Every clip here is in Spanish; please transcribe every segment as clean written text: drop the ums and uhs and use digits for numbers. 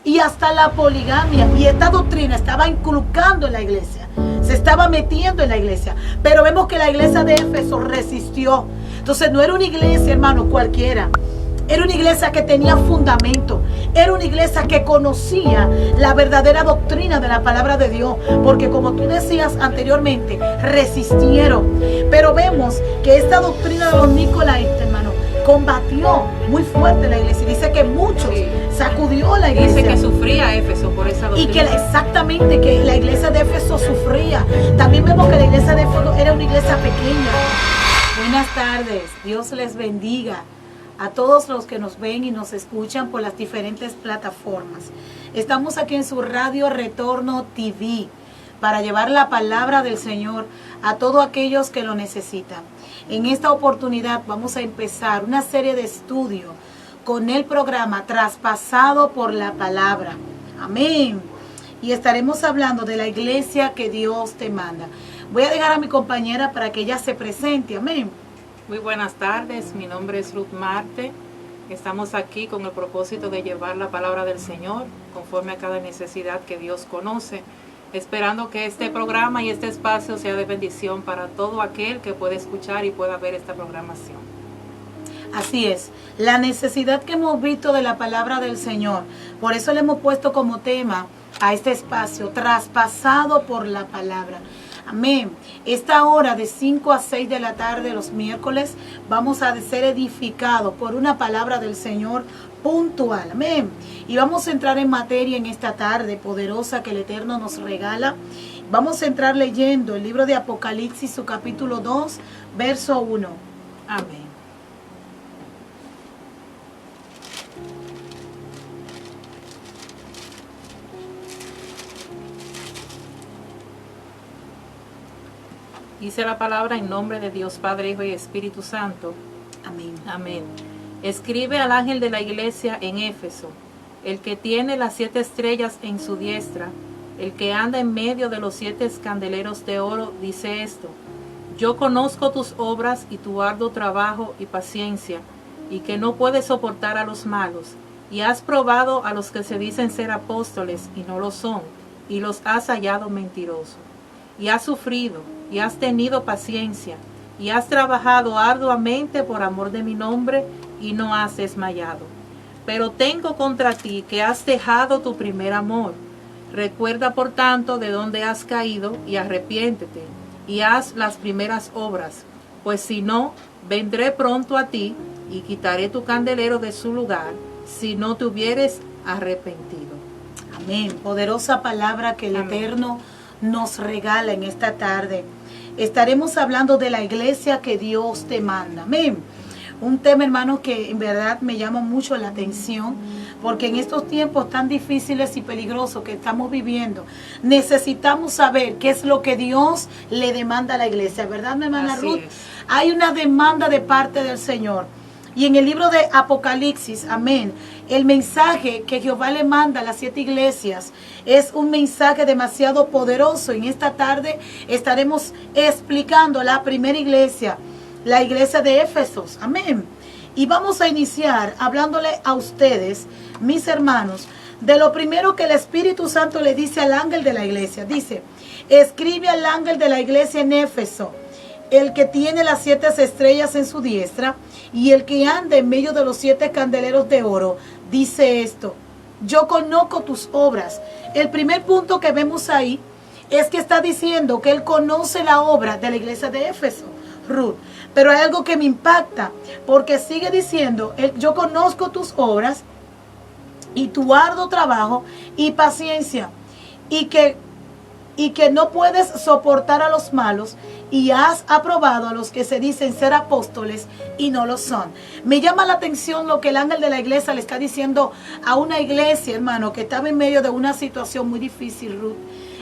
y hasta la poligamia. Y esta doctrina estaba inculcando en la iglesia, se estaba metiendo en la iglesia. Pero vemos que la iglesia de Éfeso resistió. Entonces no era una iglesia, hermano, cualquiera. Era una iglesia que tenía fundamento. Era una iglesia que conocía la verdadera doctrina de la palabra de Dios. Porque como tú decías anteriormente, resistieron. Pero vemos que esta doctrina de los nicolaítas, hermano, combatió muy fuerte la iglesia. Dice que muchos sacudió la iglesia. Dice que sufría Éfeso por esa doctrina. Y que exactamente, que la iglesia de Éfeso sufría. También vemos que la iglesia de Éfeso era una iglesia pequeña. Buenas tardes. Dios les bendiga a todos los que nos ven y nos escuchan por las diferentes plataformas. Estamos aquí en su radio Retorno TV para llevar la palabra del Señor a todos aquellos que lo necesitan. En esta oportunidad vamos a empezar una serie de estudios con el programa Traspasado por la Palabra. Amén. Y estaremos hablando de la iglesia que Dios te manda. Voy a dejar a mi compañera para que ella se presente. Amén. Muy buenas tardes, mi nombre es Ruth Marte. Estamos aquí con el propósito de llevar la palabra del Señor conforme a cada necesidad que Dios conoce, esperando que este programa y este espacio sea de bendición para todo aquel que pueda escuchar y pueda ver esta programación. Así es, la necesidad que hemos visto de la palabra del Señor. Por eso le hemos puesto como tema a este espacio, traspasado por la palabra. Amén. Esta hora de 5 a 6 de la tarde los miércoles vamos a ser edificados por una palabra del Señor puntual. Amén. Y vamos a entrar en materia en esta tarde poderosa que el Eterno nos regala. Vamos a entrar leyendo el libro de Apocalipsis, su capítulo 2, verso 1. Amén. Dice la palabra en nombre de Dios Padre, Hijo y Espíritu Santo. Amén. Amén. Escribe al ángel de la iglesia en Éfeso, el que tiene las 7 estrellas en su diestra, el que anda en medio de los 7 candeleros de oro, dice esto: yo conozco tus obras y tu arduo trabajo y paciencia, y que no puedes soportar a los malos, y has probado a los que se dicen ser apóstoles y no lo son, y los has hallado mentirosos. Y has sufrido, y has tenido paciencia, y has trabajado arduamente por amor de mi nombre, y no has desmayado. Pero tengo contra ti que has dejado tu primer amor. Recuerda por tanto de dónde has caído, y arrepiéntete, y haz las primeras obras. Pues si no, vendré pronto a ti, y quitaré tu candelero de su lugar, si no te hubieres arrepentido. Amén. Poderosa palabra que el Amén. Eterno nos regala en esta tarde. Estaremos hablando de la iglesia que Dios te manda. Amén. Un tema, hermano, que en verdad me llama mucho la atención, porque en estos tiempos tan difíciles y peligrosos que estamos viviendo, necesitamos saber qué es lo que Dios le demanda a la iglesia, ¿verdad, mi hermana Así Ruth? es. Hay una demanda de parte del Señor. Y en el libro de Apocalipsis, amén, el mensaje que Jehová le manda a las 7 iglesias es un mensaje demasiado poderoso. En esta tarde estaremos explicando la primera iglesia, la iglesia de Éfeso, amén. Y vamos a iniciar hablándole a ustedes, mis hermanos, de lo primero que el Espíritu Santo le dice al ángel de la iglesia. Dice: escribe al ángel de la iglesia en Éfeso, el que tiene las 7 estrellas en su diestra y el que anda en medio de los 7 candeleros de oro, dice esto: yo conozco tus obras. El primer punto que vemos ahí es que está diciendo que él conoce la obra de la iglesia de Éfeso, Ruth. Pero hay algo que me impacta, porque sigue diciendo: yo conozco tus obras y tu arduo trabajo y paciencia, y que no puedes soportar a los malos, y has aprobado a los que se dicen ser apóstoles y no lo son. Me llama la atención lo que el ángel de la iglesia le está diciendo a una iglesia, hermano, que estaba en medio de una situación muy difícil, Ruth.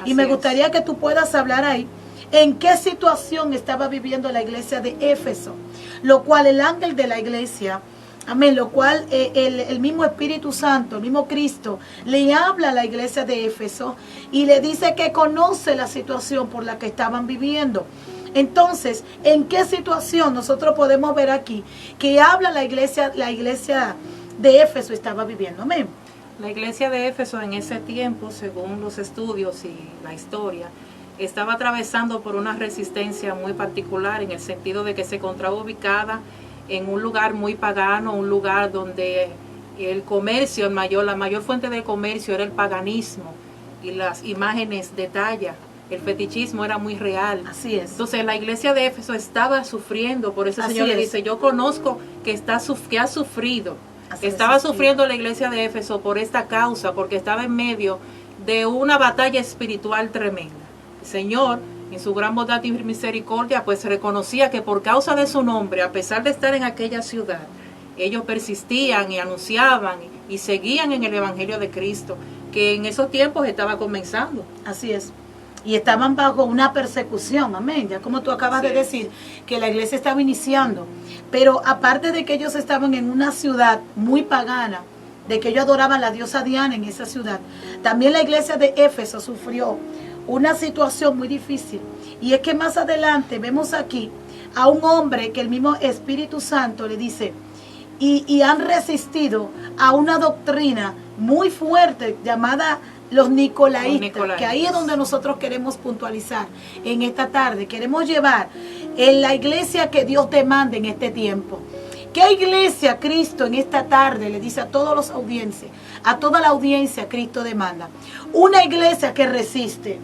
Y me gustaría que tú puedas hablar ahí en qué situación estaba viviendo la iglesia de Éfeso, lo cual el ángel de la iglesia, amén, lo cual el mismo Espíritu Santo, el mismo Cristo, le habla a la iglesia de Éfeso y le dice que conoce la situación por la que estaban viviendo. Entonces, ¿en qué situación nosotros podemos ver aquí que habla la iglesia de Éfeso estaba viviendo? Amén. La iglesia de Éfeso en ese tiempo, según los estudios y la historia, estaba atravesando por una resistencia muy particular, en el sentido de que se encontraba ubicada en un lugar muy pagano, un lugar donde el comercio, la mayor fuente de comercio era el paganismo y las imágenes de talla. El fetichismo era muy real. Así es. Entonces la iglesia de Éfeso estaba sufriendo, por eso el Señor le dice, yo conozco que ha sufrido. Estaba sufriendo la iglesia de Éfeso por esta causa, porque estaba en medio de una batalla espiritual tremenda. El Señor, en su gran bondad y misericordia, pues reconocía que por causa de su nombre, a pesar de estar en aquella ciudad, ellos persistían y anunciaban y seguían en el Evangelio de Cristo, que en esos tiempos estaba comenzando. Así es. Y estaban bajo una persecución, amén, ya como tú acabas de decir, que la iglesia estaba iniciando. Pero aparte de que ellos estaban en una ciudad muy pagana, de que ellos adoraban a la diosa Diana en esa ciudad, también la iglesia de Éfeso sufrió una situación muy difícil. Y es que más adelante vemos aquí a un hombre que el mismo Espíritu Santo le dice, y han resistido a una doctrina muy fuerte llamada los Nicolaitas, que ahí es donde nosotros queremos puntualizar en esta tarde. Queremos llevar en la iglesia que Dios demanda en este tiempo. ¿Qué iglesia Cristo en esta tarde le dice a todos los audiencias, a toda la audiencia Cristo demanda? Una iglesia que resiste,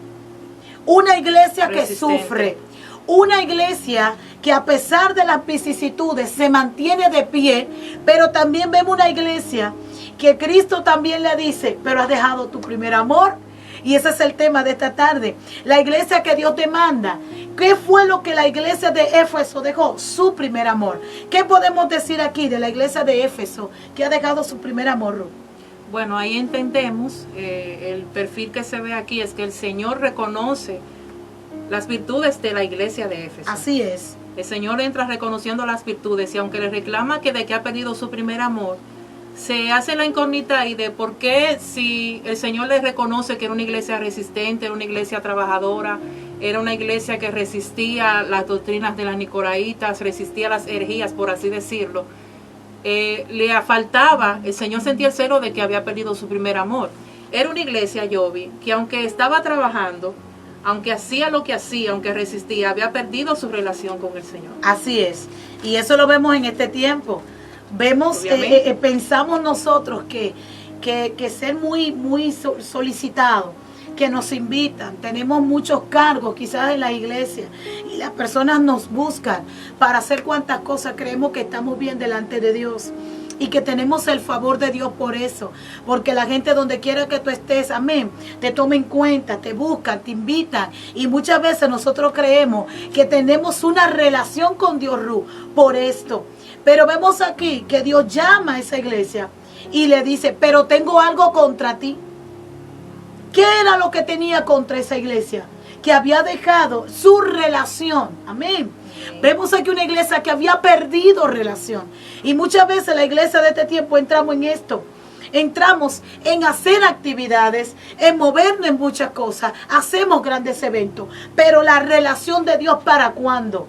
una iglesia que sufre, una iglesia que a pesar de las vicisitudes se mantiene de pie, pero también vemos una iglesia que Cristo también le dice, pero has dejado tu primer amor. Y ese es el tema de esta tarde. La iglesia que Dios demanda. ¿Qué fue lo que la iglesia de Éfeso dejó? Su primer amor. ¿Qué podemos decir aquí de la iglesia de Éfeso que ha dejado su primer amor, Ruth? Bueno, ahí entendemos, el perfil que se ve aquí es que el Señor reconoce las virtudes de la iglesia de Éfeso. Así es. El Señor entra reconociendo las virtudes y aunque le reclama que de que ha perdido su primer amor, se hace la incógnita ahí de por qué, si el Señor le reconoce que era una iglesia resistente, era una iglesia trabajadora, era una iglesia que resistía las doctrinas de las Nicolaitas, resistía las herejías, por así decirlo, le faltaba, el Señor sentía el celo de que había perdido su primer amor. Era una iglesia, Jovi, que aunque estaba trabajando, aunque hacía lo que hacía, aunque resistía, había perdido su relación con el Señor. Así es. Y eso lo vemos en este tiempo. Vemos, pensamos nosotros que ser muy solicitados, que nos invitan, tenemos muchos cargos quizás en la iglesia y las personas nos buscan para hacer cuantas cosas, creemos que estamos bien delante de Dios y que tenemos el favor de Dios por eso, porque la gente donde quiera que tú estés, amén, te toma en cuenta, te buscan, te invitan y muchas veces nosotros creemos que tenemos una relación con Dios, por esto. Pero vemos aquí que Dios llama a esa iglesia y le dice, pero tengo algo contra ti. ¿Qué era lo que tenía contra esa iglesia? Que había dejado su relación. Amén. Vemos aquí una iglesia que había perdido relación. Y muchas veces la iglesia de este tiempo entramos en esto. Entramos en hacer actividades, en movernos en muchas cosas. Hacemos grandes eventos. Pero la relación de Dios, ¿para cuándo?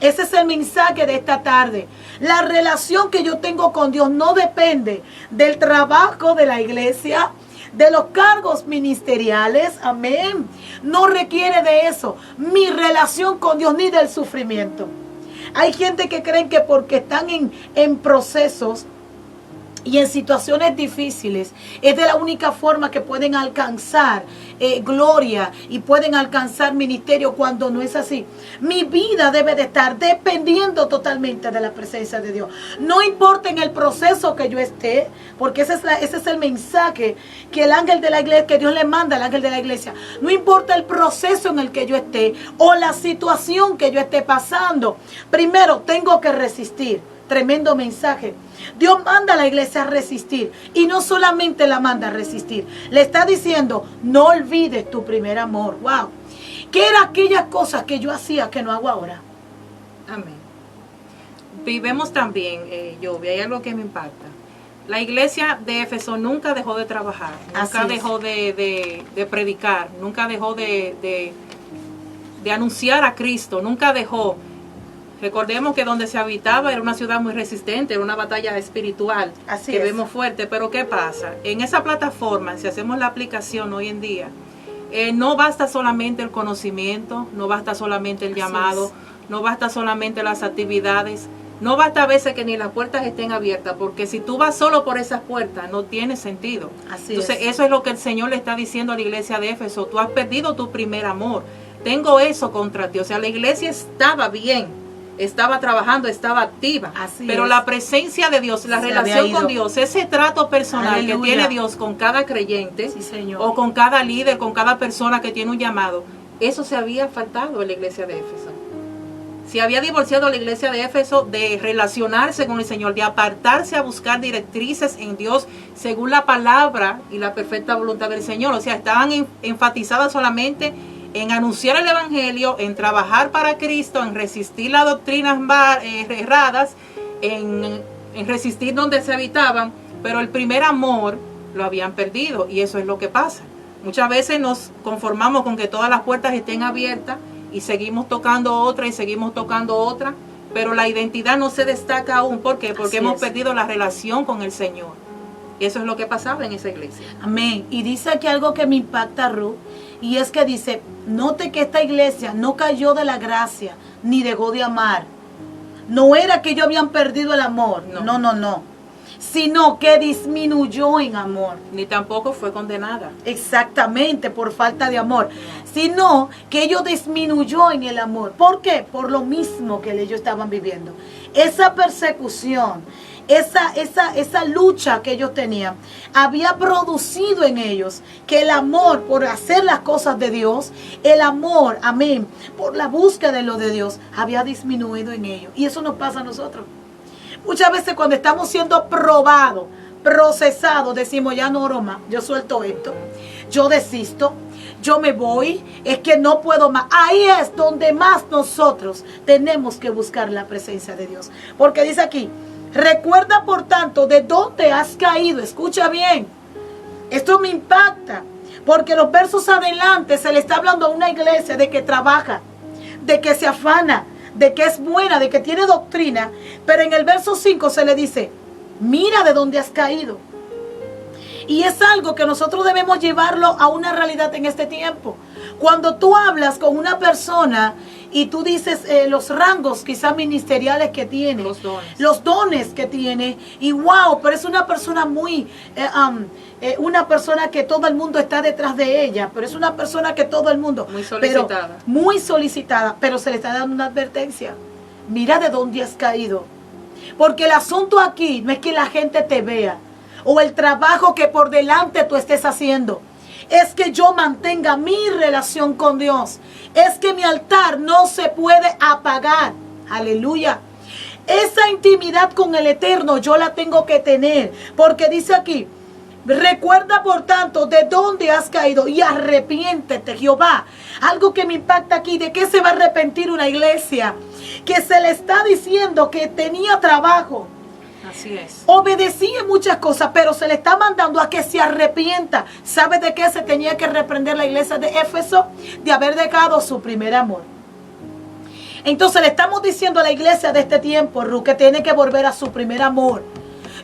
Ese es el mensaje de esta tarde. La relación que yo tengo con Dios no depende del trabajo de la iglesia, de los cargos ministeriales, amén. No requiere de eso. Mi relación con Dios ni del sufrimiento. Hay gente que creen que porque están en procesos y en situaciones difíciles, es de la única forma que pueden alcanzar gloria y pueden alcanzar ministerio, cuando no es así. Mi vida debe de estar dependiendo totalmente de la presencia de Dios. No importa en el proceso que yo esté, porque ese es el mensaje que el ángel de la iglesia, que Dios le manda al ángel de la iglesia. No importa el proceso en el que yo esté o la situación que yo esté pasando. Primero tengo que resistir. Tremendo mensaje. Dios manda a la iglesia a resistir y no solamente la manda a resistir, le está diciendo, no olvides tu primer amor. Wow. ¿Qué eran aquellas cosas que yo hacía que no hago ahora? Amén. Vivemos también, Jovi, hay algo que me impacta. La iglesia de Éfeso nunca dejó de trabajar, nunca dejó de predicar, nunca dejó de anunciar a Cristo, nunca dejó. Recordemos que donde se habitaba era una ciudad muy resistente, era una batalla espiritual Así que es. vemos fuerte. Pero ¿qué pasa? En esa plataforma, si hacemos la aplicación hoy en día, no basta solamente el conocimiento, no basta solamente el llamado, no basta solamente las actividades, no basta a veces que ni las puertas estén abiertas, porque si tú vas solo por esas puertas no tiene sentido. Entonces eso es lo que el Señor le está diciendo a la iglesia de Éfeso: tú has perdido tu primer amor, tengo eso contra ti. O sea, la iglesia estaba bien, estaba trabajando, estaba activa, pero la presencia de Dios, la relación con Dios, ese trato personal que tiene Dios con cada creyente, o con cada líder, con cada persona que tiene un llamado, eso se había faltado en la iglesia de Éfeso. Se había divorciado la iglesia de Éfeso de relacionarse con el Señor, de apartarse a buscar directrices en Dios según la palabra y la perfecta voluntad del Señor. O sea, estaban enfatizadas solamente en anunciar el Evangelio, en trabajar para Cristo, en resistir las doctrinas erradas, en resistir donde se habitaban, pero el primer amor lo habían perdido, y eso es lo que pasa. Muchas veces nos conformamos con que todas las puertas estén abiertas y seguimos tocando otra y seguimos tocando otra, pero la identidad no se destaca aún. ¿Por qué? Porque hemos perdido la relación con el Señor. Y eso es lo que pasaba en esa iglesia. Amén. Y dice aquí algo que me impacta, Ruth, y es que dice: note que esta iglesia no cayó de la gracia, ni dejó de amar. No era que ellos habían perdido el amor, no, sino que disminuyó en amor. Ni tampoco fue condenada. Exactamente, por falta de amor. Sino que ellos disminuyó en el amor. ¿Por qué? Por lo mismo que ellos estaban viviendo. Esa persecución, esa lucha que ellos tenían, había producido en ellos que el amor por hacer las cosas de Dios, el amor, amén, por la búsqueda de lo de Dios, había disminuido en ellos. Y eso nos pasa a nosotros. Muchas veces cuando estamos siendo probados, procesados, decimos: ya no oro más, yo suelto esto, yo desisto, yo me voy, es que no puedo más. Ahí es donde más nosotros tenemos que buscar la presencia de Dios. Porque dice aquí: recuerda por tanto de dónde has caído. Escucha bien, esto me impacta, porque los versos adelante se le está hablando a una iglesia de que trabaja, de que se afana, de que es buena, de que tiene doctrina. Pero en el verso 5 se le dice: mira de dónde has caído. Y es algo que nosotros debemos llevarlo a una realidad en este tiempo. Cuando tú hablas con una persona y tú dices los rangos quizás ministeriales que tiene, los dones que tiene, y wow, pero es una persona muy una persona que todo el mundo está detrás de ella, pero es una persona que todo el mundo, muy solicitada, pero se le está dando una advertencia: mira de dónde has caído. Porque el asunto aquí no es que la gente te vea, o el trabajo que por delante tú estés haciendo, es que yo mantenga mi relación con Dios, es que mi altar no se puede apagar. Aleluya. Esa intimidad con el Eterno yo la tengo que tener, porque dice aquí: recuerda por tanto de dónde has caído y arrepiéntete, Jehová. Algo que me impacta aquí: ¿de qué se va a arrepentir una iglesia que se le está diciendo que tenía trabajo? Así es. Obedecía muchas cosas, pero se le está mandando a que se arrepienta. ¿Sabe de qué se tenía que reprender la iglesia de Éfeso? De haber dejado su primer amor. Entonces le estamos diciendo a la iglesia de este tiempo, Ruth, que tiene que volver a su primer amor.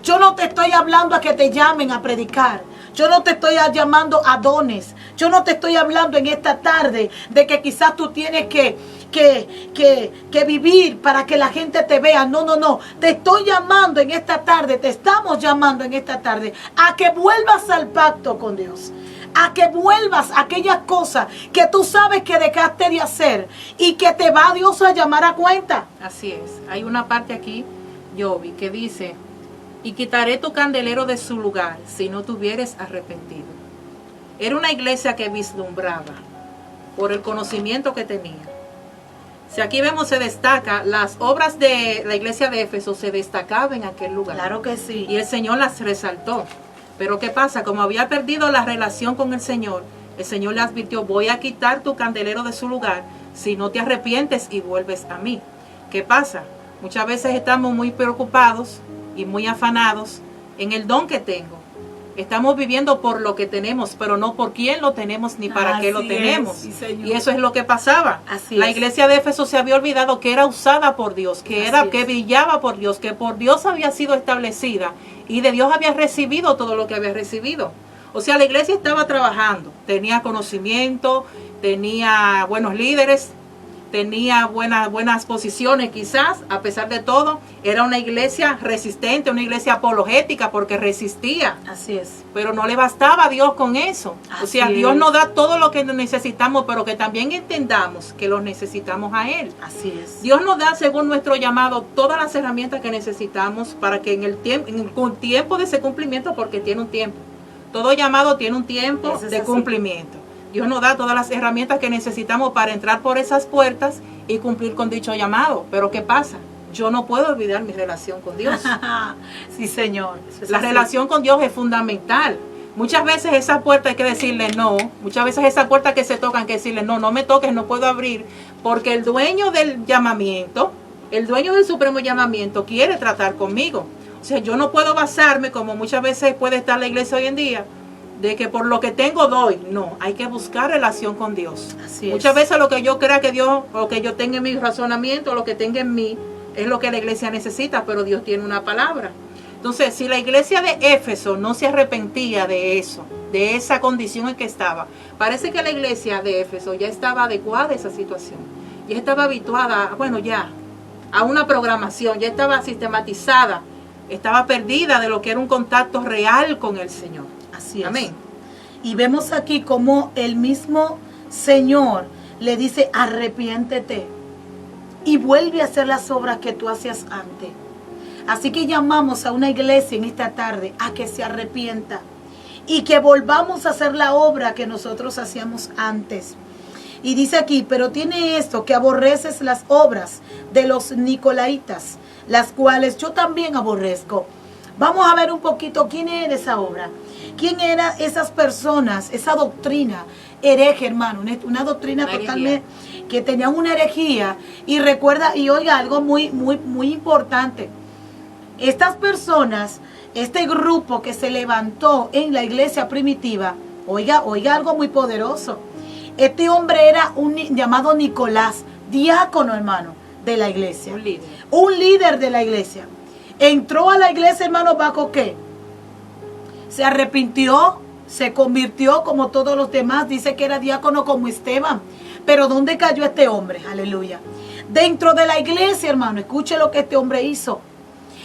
Yo no te estoy hablando a que te llamen a predicar. Yo no te estoy llamando a dones. Yo no te estoy hablando en esta tarde de que quizás tú tienes que vivir para que la gente te vea. No. Te estoy llamando en esta tarde, te estamos llamando en esta tarde a que vuelvas al pacto con Dios. A que vuelvas a aquellas cosas que tú sabes que dejaste de hacer y que te va Dios a llamar a cuenta. Así es. Hay una parte aquí, Jovi, que dice: y quitaré tu candelero de su lugar si no te hubieres arrepentido. Era una iglesia que vislumbraba por el conocimiento que tenía. Si aquí vemos, se destaca, las obras de la iglesia de Éfeso se destacaban en aquel lugar. Claro que sí. Y el Señor las resaltó. Pero ¿qué pasa? Como había perdido la relación con el Señor le advirtió: voy a quitar tu candelero de su lugar si no te arrepientes y vuelves a mí. ¿Qué pasa? Muchas veces estamos muy preocupados y muy afanados en el don que tengo, Estamos viviendo por lo que tenemos, pero no por quién lo tenemos ni para qué lo tenemos. Sí, señor. Y eso es lo que pasaba. La iglesia de Éfeso se había olvidado que era usada por Dios, que brillaba por Dios, que por Dios había sido establecida y de Dios había recibido todo lo que había recibido. O sea, la iglesia estaba trabajando, tenía conocimiento, tenía buenos líderes, tenía buenas posiciones quizás, a pesar de todo. Era una iglesia resistente, una iglesia apologética porque resistía. Así es. Pero no le bastaba a Dios con eso. O sea, Dios nos da todo lo que necesitamos, pero que también entendamos que lo necesitamos a Él. Así es. Dios nos da, según nuestro llamado, todas las herramientas que necesitamos para que en el tiempo de ese cumplimiento, porque tiene un tiempo. Todo llamado tiene un tiempo de cumplimiento. Dios nos da todas las herramientas que necesitamos para entrar por esas puertas y cumplir con dicho llamado. Pero ¿qué pasa? Yo no puedo olvidar mi relación con Dios. Sí, Señor. La relación con Dios es fundamental. Muchas veces esa puerta hay que decirle no. Muchas veces esa puerta que se toca hay que decirle no, no me toques, no puedo abrir. Porque el dueño del llamamiento, el dueño del supremo llamamiento quiere tratar conmigo. O sea, yo no puedo basarme, como muchas veces puede estar la iglesia hoy en día, de que por lo que tengo doy. No, hay que buscar relación con Dios. Así es. Muchas veces lo que yo crea que Dios, o que yo tenga en mi razonamiento, lo que tenga en mí, es lo que la iglesia necesita, pero Dios tiene una palabra. Entonces, si la iglesia de Éfeso no se arrepentía de eso, de esa condición en que estaba, parece que la iglesia de Éfeso ya estaba adecuada a esa situación. Ya estaba habituada, a una programación, ya estaba sistematizada, estaba perdida de lo que era un contacto real con el Señor. Así es. Amén. Y vemos aquí como el mismo Señor le dice, arrepiéntete y vuelve a hacer las obras que tú hacías antes. Así que llamamos a una iglesia en esta tarde a que se arrepienta y que volvamos a hacer la obra que nosotros hacíamos antes. Y dice aquí, pero tiene esto, que aborreces las obras de los nicolaitas, las cuales yo también aborrezco. Vamos a ver un poquito quién era esa obra. ¿Quién eran esas personas, esa doctrina hereje, hermano? Una doctrina totalmente que tenían una herejía. Y recuerda, y oiga, algo muy importante. Estas personas, este grupo que se levantó en la iglesia primitiva, oiga algo muy poderoso. Este hombre era llamado Nicolás, diácono, hermano, de la iglesia. Un líder de la iglesia. Entró a la iglesia, hermano, ¿bajo qué? Se arrepintió, se convirtió como todos los demás. Dice que era diácono como Esteban. Pero ¿dónde cayó este hombre? Aleluya. Dentro de la iglesia, hermano, escuche lo que este hombre hizo.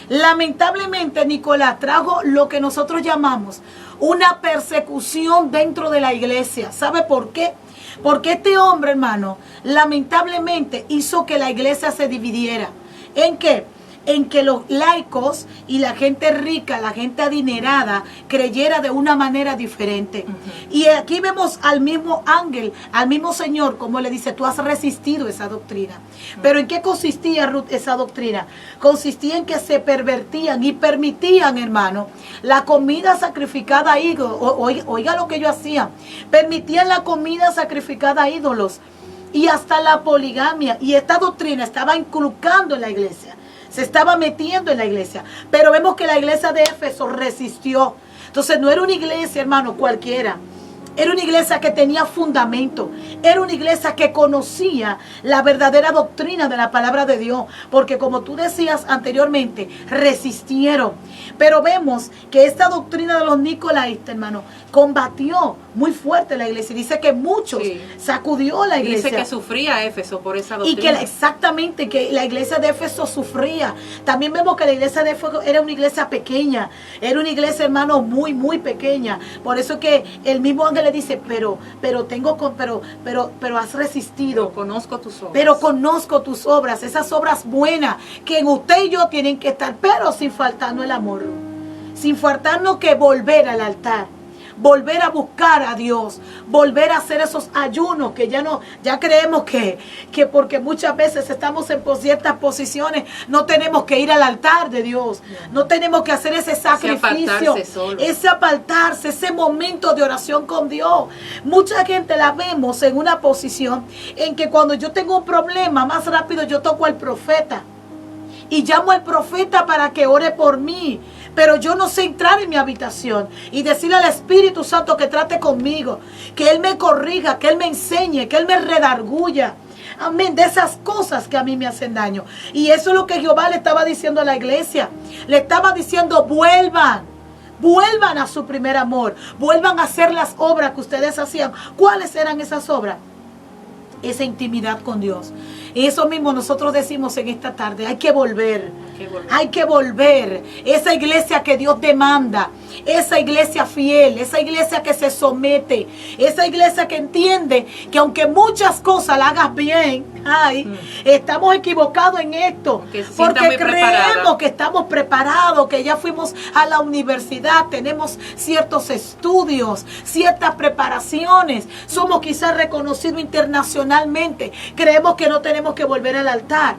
Lamentablemente, Nicolás trajo lo que nosotros llamamos una persecución dentro de la iglesia. ¿Sabe por qué? Porque este hombre, hermano, lamentablemente hizo que la iglesia se dividiera. ¿En qué? En que los laicos y la gente rica, la gente adinerada, creyera de una manera diferente. Y aquí vemos al mismo ángel, al mismo Señor, como le dice, tú has resistido esa doctrina. Pero ¿en qué consistía, Ruth, esa doctrina? Consistía en que se pervertían y permitían, hermano, la comida sacrificada a ídolos. Oiga lo que ellos hacían. Permitían la comida sacrificada a ídolos y hasta la poligamia. Y esta doctrina estaba inculcando en la iglesia. Se estaba metiendo en la iglesia. Pero vemos que la iglesia de Éfeso resistió. Entonces no era una iglesia, hermano, cualquiera. Era una iglesia que tenía fundamento. Era una iglesia que conocía la verdadera doctrina de la palabra de Dios. Porque como tú decías anteriormente, resistieron. Pero vemos que esta doctrina de los nicolaitas, hermano, combatió muy fuerte la iglesia. Dice que muchos sacudió la iglesia. Dice que sufría Éfeso por esa doctrina. Y que exactamente, que la iglesia de Éfeso sufría. También vemos que la iglesia de Éfeso era una iglesia pequeña. Era una iglesia, hermano, muy pequeña. Por eso que el mismo ángel le dice, pero has resistido. Pero conozco tus obras. Pero conozco tus obras, esas obras buenas que en usted y yo tienen que estar, pero sin faltarnos el amor. Sin faltarnos que volver al altar. Volver a buscar a Dios, volver a hacer esos ayunos que ya creemos que porque muchas veces estamos en ciertas posiciones, no tenemos que ir al altar de Dios, no tenemos que hacer ese sacrificio, ese apartarse, ese momento de oración con Dios. Mucha gente la vemos en una posición en que cuando yo tengo un problema, más rápido yo toco al profeta y llamo al profeta para que ore por mí. pero yo no sé entrar en mi habitación y decirle al Espíritu Santo que trate conmigo, que Él me corrija, que Él me enseñe, que Él me redarguya. Amén, de esas cosas que a mí me hacen daño. Y eso es lo que Jehová le estaba diciendo a la iglesia. Le estaba diciendo, vuelvan a su primer amor, vuelvan a hacer las obras que ustedes hacían. ¿Cuáles eran esas obras? Esa intimidad con Dios. Y eso mismo nosotros decimos en esta tarde, hay que volver. Hay que volver. Esa iglesia que Dios demanda, esa iglesia fiel, esa iglesia que se somete, esa iglesia que entiende que aunque muchas cosas la hagas bien, estamos equivocados en esto, porque creemos que estamos preparados, que ya fuimos a la universidad, tenemos ciertos estudios, ciertas preparaciones, somos quizás reconocidos internacionalmente, creemos que no tenemos que volver al altar.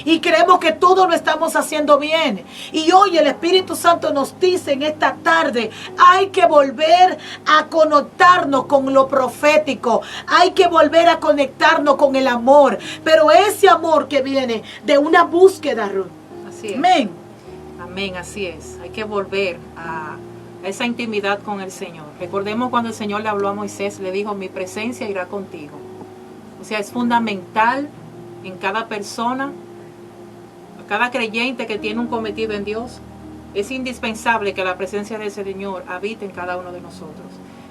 Y creemos que todo lo estamos haciendo bien. Y hoy el Espíritu Santo nos dice en esta tarde, hay que volver a conectarnos con lo profético. Hay que volver a conectarnos con el amor. Pero ese amor que viene de una búsqueda, Ruth. Así es. Amén. Amén, así es. Hay que volver a esa intimidad con el Señor. Recordemos cuando el Señor le habló a Moisés, le dijo, mi presencia irá contigo. O sea, es fundamental en cada persona, cada creyente que tiene un cometido en Dios, es indispensable que la presencia del Señor habite en cada uno de nosotros.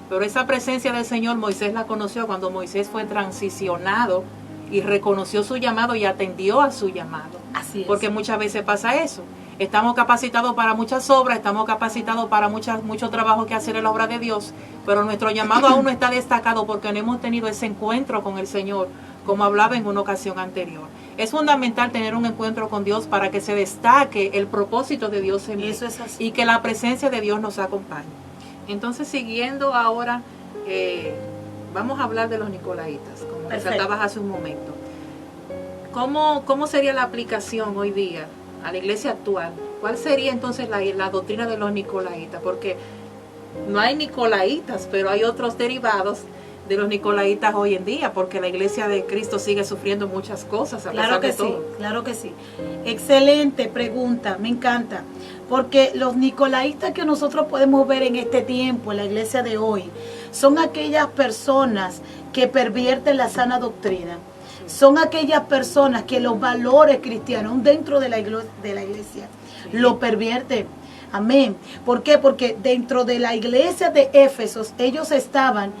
Pero esa presencia del Señor Moisés la conoció cuando Moisés fue transicionado y reconoció su llamado y atendió a su llamado. Así es. Porque muchas veces pasa eso. Estamos capacitados para muchas obras, estamos capacitados para mucho trabajo que hacer en la obra de Dios, pero nuestro llamado aún no está destacado porque no hemos tenido ese encuentro con el Señor, como hablaba en una ocasión anterior. Es fundamental tener un encuentro con Dios para que se destaque el propósito de Dios en mí. Eso es así. Y que la presencia de Dios nos acompañe. Entonces, siguiendo ahora, vamos a hablar de los nicolaitas, como resaltabas hace un momento. ¿Cómo sería la aplicación hoy día a la iglesia actual? ¿Cuál sería entonces la doctrina de los nicolaitas? Porque no hay nicolaitas, pero hay otros derivados de los nicolaitas hoy en día, porque la iglesia de Cristo sigue sufriendo muchas cosas a pesar de todo. Claro que sí. Excelente pregunta, me encanta. Porque los nicolaitas que nosotros podemos ver en este tiempo, en la iglesia de hoy, son aquellas personas que pervierten la sana doctrina. Son aquellas personas que los valores cristianos dentro de la iglesia lo pervierten. Amén. ¿Por qué? Porque dentro de la iglesia de Éfeso ellos estaban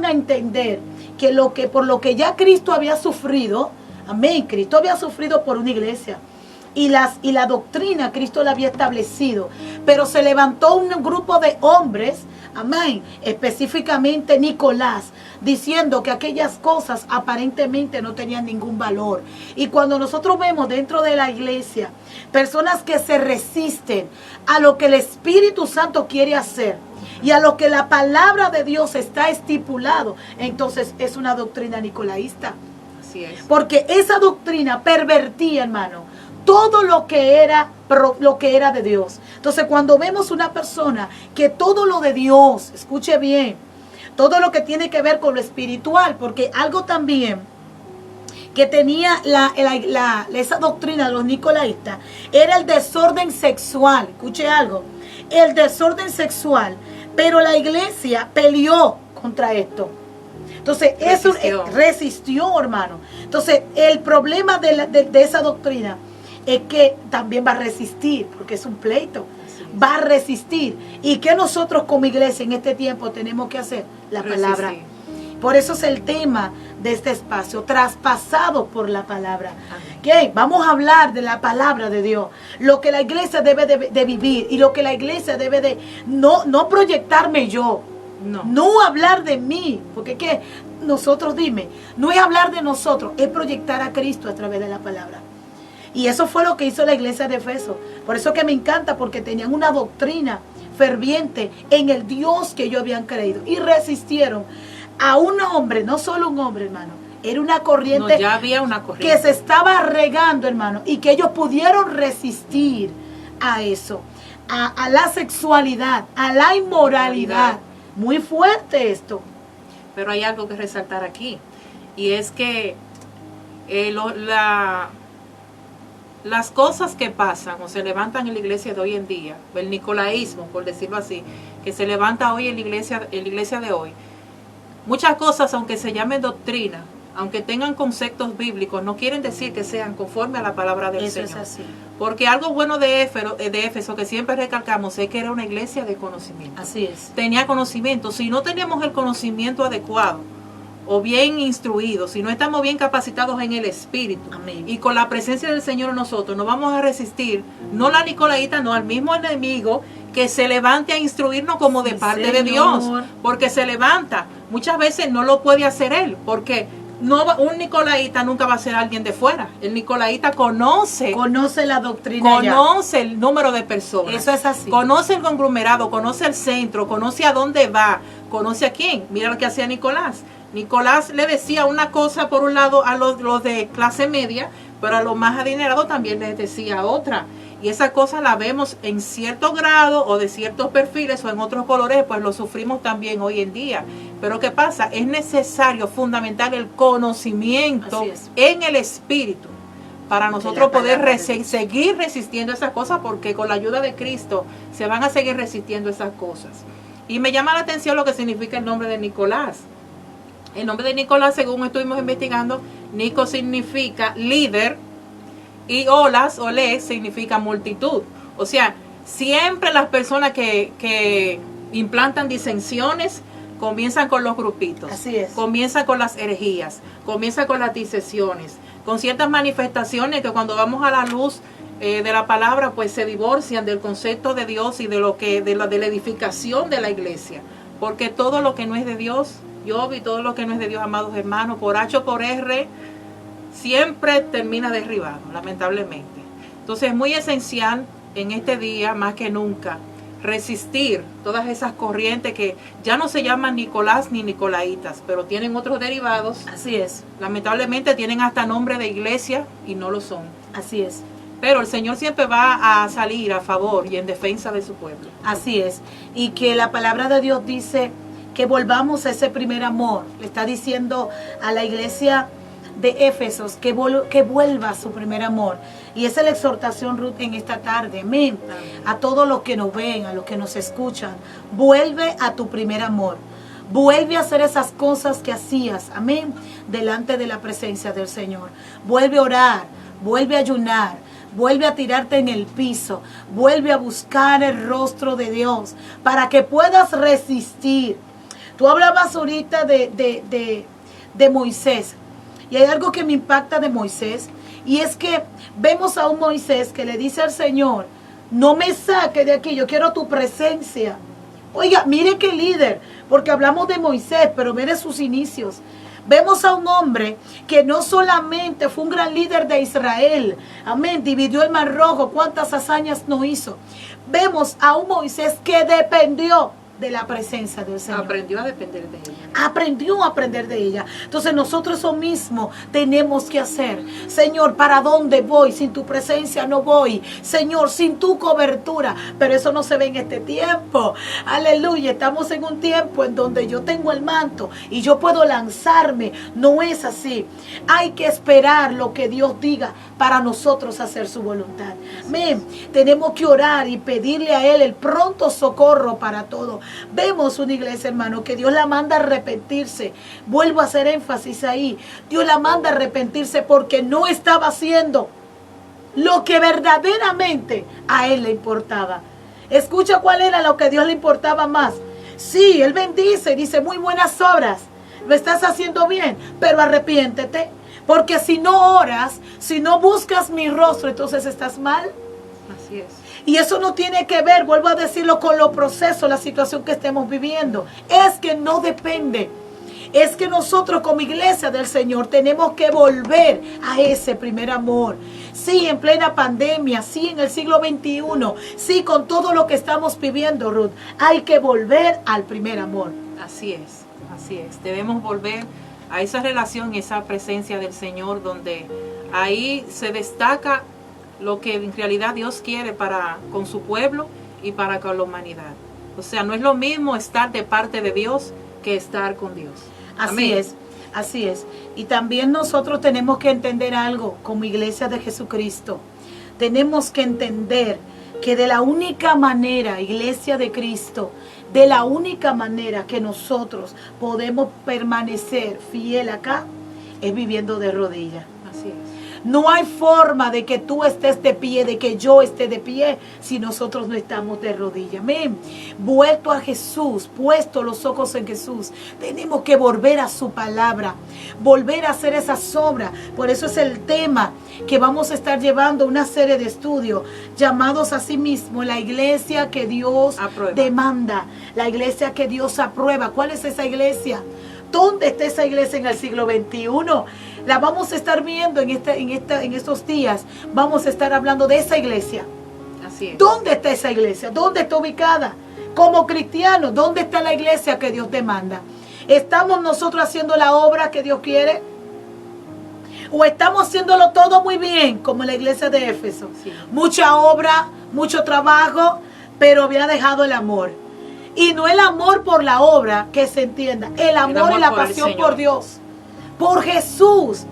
a entender que por lo que ya Cristo había sufrido, amén, Cristo había sufrido por una iglesia. Y la doctrina Cristo la había establecido. Pero se levantó un grupo de hombres, amén, específicamente Nicolás, diciendo que aquellas cosas aparentemente no tenían ningún valor. Y cuando nosotros vemos dentro de la iglesia personas que se resisten a lo que el Espíritu Santo quiere hacer y a lo que la palabra de Dios está estipulado, entonces es una doctrina nicolaísta. Así es. Porque esa doctrina pervertía, hermano, todo lo que era de Dios. Entonces, cuando vemos una persona que todo lo de Dios, escuche bien, todo lo que tiene que ver con lo espiritual, porque algo también que tenía esa doctrina de los nicolaítas era el desorden sexual. Escuche algo, el desorden sexual, pero la iglesia peleó contra esto. Entonces, eso resistió, hermano. Entonces, el problema de esa doctrina es que también va a resistir, porque es un pleito. Va a resistir. ¿Y qué nosotros como iglesia en este tiempo tenemos que hacer? La palabra. Por eso es el tema de este espacio, traspasado por la palabra. ¿Qué? Vamos a hablar de la palabra de Dios. Lo que la iglesia debe de vivir y lo que la iglesia debe de... No proyectarme yo. No hablar de mí. Porque ¿qué? Nosotros, dime, no es hablar de nosotros, es proyectar a Cristo a través de la palabra. Y eso fue lo que hizo la iglesia de Éfeso. Por eso que me encanta, porque tenían una doctrina ferviente en el Dios que ellos habían creído. Y resistieron a un hombre, no solo un hombre, hermano. Era una corriente, ya había una corriente que se estaba regando, hermano. Y que ellos pudieron resistir a eso. A la sexualidad, a la inmoralidad. Muy fuerte esto. Pero hay algo que resaltar las cosas que pasan o se levantan en la iglesia de hoy en día, el nicolaísmo, por decirlo así, que se levanta hoy en la iglesia de hoy, muchas cosas, aunque se llamen doctrina, aunque tengan conceptos bíblicos, no quieren decir que sean conforme a la palabra del Señor. Eso es así. Porque algo bueno de Éfeso, que siempre recalcamos, es que era una iglesia de conocimiento. Así es. Tenía conocimiento. Si no teníamos el conocimiento adecuado, o bien instruidos, si no estamos bien capacitados en el Espíritu, amén, y con la presencia del Señor en nosotros, no vamos a resistir, no la nicolaíta, no al mismo enemigo que se levante a instruirnos como de parte de Dios, porque se levanta. Muchas veces no lo puede hacer él, porque un nicolaíta nunca va a ser alguien de fuera. El nicolaíta conoce la doctrina, conoce el número de personas. Eso es así. Conoce el conglomerado, conoce el centro, conoce a dónde va, conoce a quién. Mira lo que hacía Nicolás. Nicolás le decía una cosa por un lado a los de clase media, pero a los más adinerados también les decía otra. Y esa cosa la vemos en cierto grado o de ciertos perfiles o en otros colores, pues lo sufrimos también hoy en día. Pero ¿qué pasa? Es necesario, fundamental, el conocimiento en el Espíritu para nosotros poder seguir resistiendo esas cosas, porque con la ayuda de Cristo se van a seguir resistiendo esas cosas. Y me llama la atención lo que significa el nombre de Nicolás. El nombre de Nicolás, según estuvimos investigando, Nico significa líder, y olé significa multitud. O sea, siempre las personas que implantan disensiones comienzan con los grupitos. Así es. Comienzan con las herejías, comienzan con las disensiones, con ciertas manifestaciones que cuando vamos a la luz de la palabra, pues se divorcian del concepto de Dios y de la edificación de la iglesia. Porque todo lo que no es de Dios, y todo lo que no es de Dios, amados hermanos, por H o por R, siempre termina derribado, lamentablemente. Entonces es muy esencial en este día, más que nunca, resistir todas esas corrientes que ya no se llaman Nicolás ni Nicolaitas, pero tienen otros derivados. Así es. Lamentablemente tienen hasta nombre de iglesia y no lo son. Así es. Pero el Señor siempre va a salir a favor y en defensa de su pueblo. Así es. Y que la palabra de Dios dice que volvamos a ese primer amor. Le está diciendo a la iglesia de Éfesos que vuelva a su primer amor. Y esa es la exhortación, Ruth, en esta tarde. Amén. A todos los que nos ven, a los que nos escuchan, vuelve a tu primer amor. Vuelve a hacer esas cosas que hacías, amén, delante de la presencia del Señor. Vuelve a orar, vuelve a ayunar, vuelve a tirarte en el piso, vuelve a buscar el rostro de Dios para que puedas resistir. Tú hablabas ahorita de Moisés. Y hay algo que me impacta de Moisés, y es que vemos a un Moisés que le dice al Señor, no me saque de aquí, yo quiero tu presencia. Oiga, mire qué líder, porque hablamos de Moisés, pero mire sus inicios. Vemos a un hombre que no solamente fue un gran líder de Israel, amén, dividió el Mar Rojo, cuántas hazañas no hizo. Vemos a un Moisés que dependió de la presencia del Señor. Aprendió a depender de ella. Aprendió a aprender de ella. Entonces nosotros eso mismo tenemos que hacer. Señor, ¿para dónde voy? Sin tu presencia no voy. Señor, sin tu cobertura. Pero eso no se ve en este tiempo. Aleluya. Estamos en un tiempo en donde yo tengo el manto y yo puedo lanzarme. No es así. Hay que esperar lo que Dios diga para nosotros hacer su voluntad. Amén. Tenemos que orar y pedirle a Él el pronto socorro para todo. Vemos una iglesia, hermano, que Dios la manda a arrepentirse. Vuelvo a hacer énfasis ahí. Dios la manda a arrepentirse porque no estaba haciendo lo que verdaderamente a Él le importaba. Escucha cuál era lo que a Dios le importaba más. Sí, Él bendice, dice muy buenas obras. Lo estás haciendo bien, pero arrepiéntete. Porque si no oras, si no buscas mi rostro, entonces estás mal. Así es. Y eso no tiene que ver, vuelvo a decirlo, con los procesos, la situación que estemos viviendo. Es que no depende. Es que nosotros como iglesia del Señor tenemos que volver a ese primer amor. Sí, en plena pandemia, sí, en el siglo XXI, sí, con todo lo que estamos viviendo, Ruth, hay que volver al primer amor. Así es, así es. Debemos volver a esa relación, esa presencia del Señor, donde ahí se destaca lo que en realidad Dios quiere para con su pueblo y para con la humanidad. O sea, no es lo mismo estar de parte de Dios que estar con Dios. Así es, así es. Y también nosotros tenemos que entender algo como iglesia de Jesucristo. tenemos que entender que de la única manera, Iglesia de Cristo, de la única manera que nosotros podemos permanecer fiel acá, es viviendo de rodillas. Así es. No hay forma de que tú estés de pie, de que yo esté de pie, si nosotros no estamos de rodillas. Amén. Vuelto a Jesús, puesto los ojos en Jesús, tenemos que volver a su palabra, volver a hacer esas obras. Por eso es el tema que vamos a estar llevando una serie de estudios llamados a sí mismo la iglesia que Dios demanda, la iglesia que Dios aprueba. ¿Cuál es esa iglesia? ¿Dónde está esa iglesia en el siglo XXI? La vamos a estar viendo en estos días. Vamos a estar hablando de esa iglesia. Así es. ¿Dónde está esa iglesia? ¿Dónde está ubicada? Como cristianos, ¿dónde está la iglesia que Dios demanda? ¿Estamos nosotros haciendo la obra que Dios quiere? ¿O estamos haciéndolo todo muy bien, como la iglesia de Éfeso? Sí. Mucha obra, mucho trabajo, pero había dejado el amor. Y no el amor por la obra, que se entienda, el amor y la pasión por Dios, por Jesús.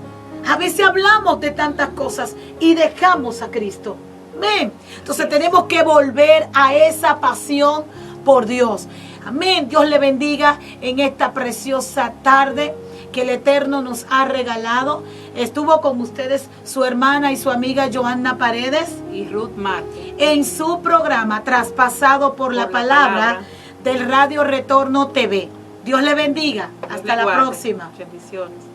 A veces hablamos de tantas cosas y dejamos a Cristo. Amén. Entonces tenemos que volver a esa pasión por Dios. Amén. Dios le bendiga en esta preciosa tarde que el Eterno nos ha regalado. Estuvo con ustedes su hermana y su amiga Joanna Paredes y Ruth Márquez en su programa Traspasado por la palabra del Radio Retorno TV. Dios le bendiga. Hasta la próxima. Bendiciones.